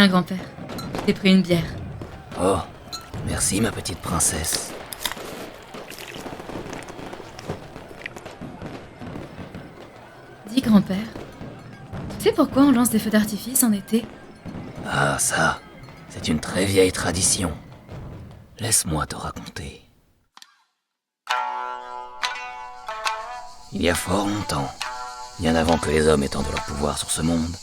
Tiens, grand-père, je t'ai pris une bière. Oh, merci ma petite princesse. Dis, grand-père, tu sais pourquoi on lance des feux d'artifice en été? Ah, ça, c'est une très vieille tradition. Laisse-moi te raconter. Il y a fort longtemps, bien avant que les hommes étendent leur pouvoir sur ce monde,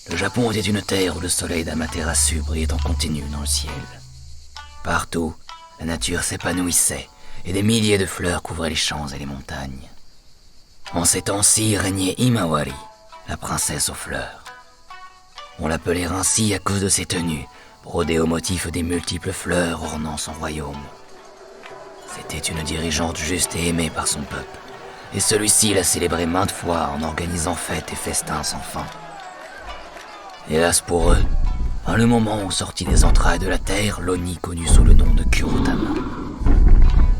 le Japon était une terre où le soleil d'Amaterasu brillait en continu dans le ciel. Partout, la nature s'épanouissait et des milliers de fleurs couvraient les champs et les montagnes. En ces temps-ci régnait Himawari, la princesse aux fleurs. On l'appelait ainsi à cause de ses tenues, brodées au motif des multiples fleurs ornant son royaume. C'était une dirigeante juste et aimée par son peuple, et celui-ci l'a célébrée maintes fois en organisant fêtes et festins sans fin. Hélas pour eux, à le moment où sortit des entrailles de la terre, l'Oni connu sous le nom de Kurotama.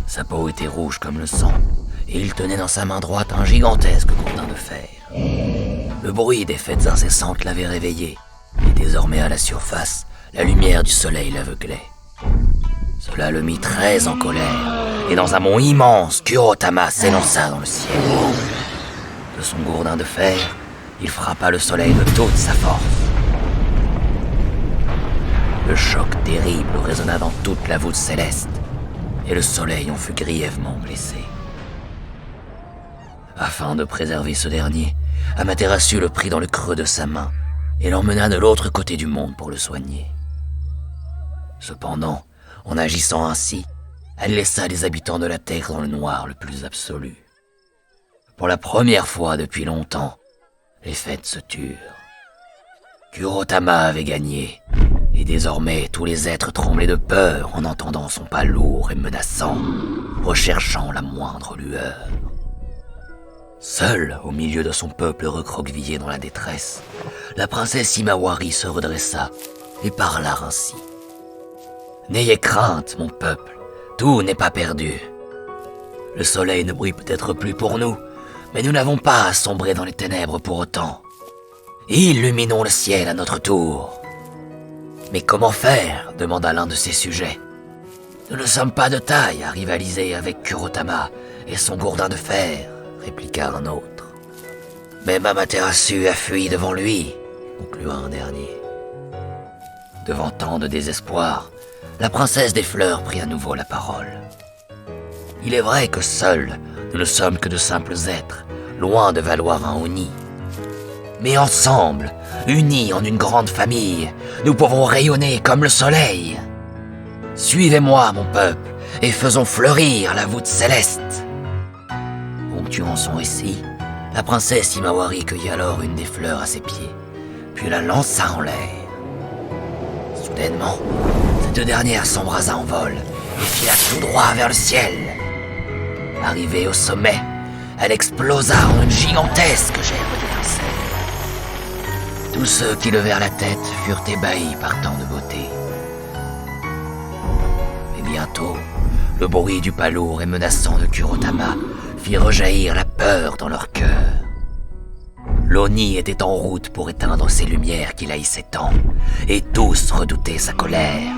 Sa peau était rouge comme le sang, et il tenait dans sa main droite un gigantesque gourdin de fer. Le bruit des fêtes incessantes l'avait réveillé, et désormais à la surface, la lumière du soleil l'aveuglait. Cela le mit très en colère, et dans un bond immense, Kurotama s'élança dans le ciel. De son gourdin de fer, il frappa le soleil de toute sa force. Le choc terrible résonna dans toute la voûte céleste, et le soleil en fut grièvement blessé. Afin de préserver ce dernier, Amaterasu le prit dans le creux de sa main et l'emmena de l'autre côté du monde pour le soigner. Cependant, en agissant ainsi, elle laissa les habitants de la Terre dans le noir le plus absolu. Pour la première fois depuis longtemps, les fêtes se turent. Kurotama avait gagné, et désormais tous les êtres tremblaient de peur en entendant son pas lourd et menaçant, recherchant la moindre lueur. Seule, au milieu de son peuple recroquevillé dans la détresse, la princesse Himawari se redressa et parla ainsi. « N'ayez crainte, mon peuple, tout n'est pas perdu. Le soleil ne brille peut-être plus pour nous, mais nous n'avons pas à sombrer dans les ténèbres pour autant. Illuminons le ciel à notre tour. » « Mais comment faire ?» demanda l'un de ses sujets. « Nous ne sommes pas de taille à rivaliser avec Kurotama et son gourdin de fer, » répliqua un autre. « Même Amaterasu a fui devant lui, » conclua un dernier. Devant tant de désespoir, la princesse des fleurs prit à nouveau la parole. « Il est vrai que seuls, nous ne sommes que de simples êtres, loin de valoir un Oni. Mais ensemble, unis en une grande famille, nous pouvons rayonner comme le soleil. Suivez-moi, mon peuple, et faisons fleurir la voûte céleste. » Ponctuant son récit, la princesse Himawari cueillit alors une des fleurs à ses pieds, puis la lança en l'air. Soudainement, cette dernière s'embrasa en vol et fila tout droit vers le ciel. Arrivée au sommet, elle explosa en une gigantesque gerbe d'étincelles. Tous ceux qui levèrent la tête furent ébahis par tant de beauté. Mais bientôt, le bruit du pas lourd et menaçant de Kurotama fit rejaillir la peur dans leur cœur. L'Oni était en route pour éteindre ces lumières qui haïssaient tant, et tous redoutaient sa colère.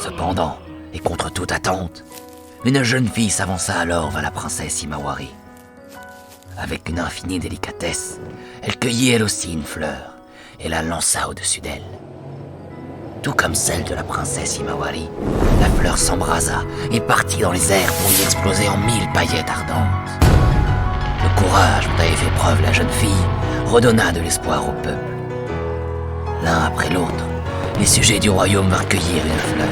Cependant, et contre toute attente, une jeune fille s'avança alors vers la princesse Himawari. Avec une infinie délicatesse, elle cueillit elle aussi une fleur et la lança au-dessus d'elle. Tout comme celle de la princesse Himawari, la fleur s'embrasa et partit dans les airs pour y exploser en 1000 paillettes ardentes. Le courage dont avait fait preuve la jeune fille redonna de l'espoir au peuple. L'un après l'autre, les sujets du royaume vinrent cueillir une fleur,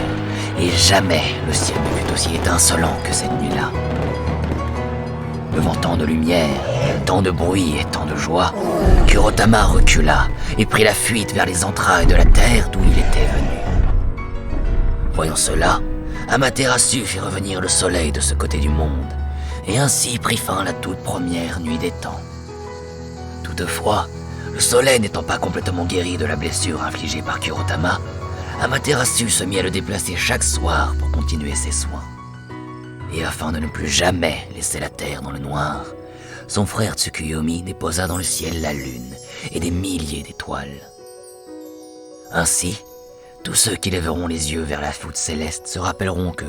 et jamais le ciel ne fut aussi étincelant que cette nuit-là. Devant tant de lumière, tant de bruit et tant de joie, Kurotama recula et prit la fuite vers les entrailles de la terre d'où il était venu. Voyant cela, Amaterasu fit revenir le soleil de ce côté du monde, et ainsi prit fin la toute première nuit des temps. Toutefois, le soleil n'étant pas complètement guéri de la blessure infligée par Kurotama, Amaterasu se mit à le déplacer chaque soir pour continuer ses soins. Et afin de ne plus jamais laisser la terre dans le noir, son frère Tsukuyomi déposa dans le ciel la lune et des milliers d'étoiles. Ainsi, tous ceux qui lèveront les yeux vers la voûte céleste se rappelleront que,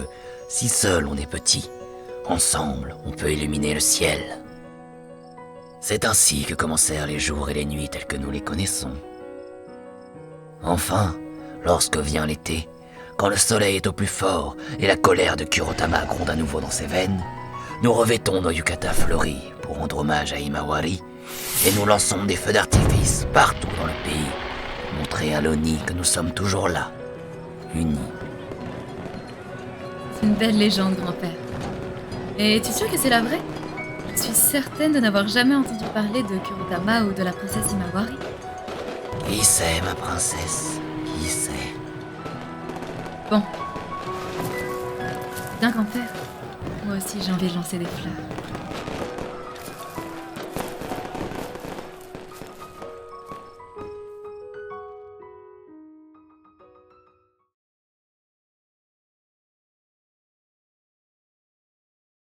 si seul on est petit, ensemble on peut illuminer le ciel. C'est ainsi que commencèrent les jours et les nuits tels que nous les connaissons. Enfin, lorsque vient l'été, quand le soleil est au plus fort et la colère de Kurotama gronde à nouveau dans ses veines, nous revêtons nos yukatas fleuris pour rendre hommage à Himawari et nous lançons des feux d'artifice partout dans le pays, montrer à l'Oni que nous sommes toujours là, unis. C'est une belle légende, grand-père. Et tu es sûr que c'est la vraie? Je suis certaine de n'avoir jamais entendu parler de Kurotama ou de la princesse Himawari. Qui sait, ma princesse? Qui sait? Bon. Bien, grand-père. Moi aussi, j'ai envie de lancer des fleurs.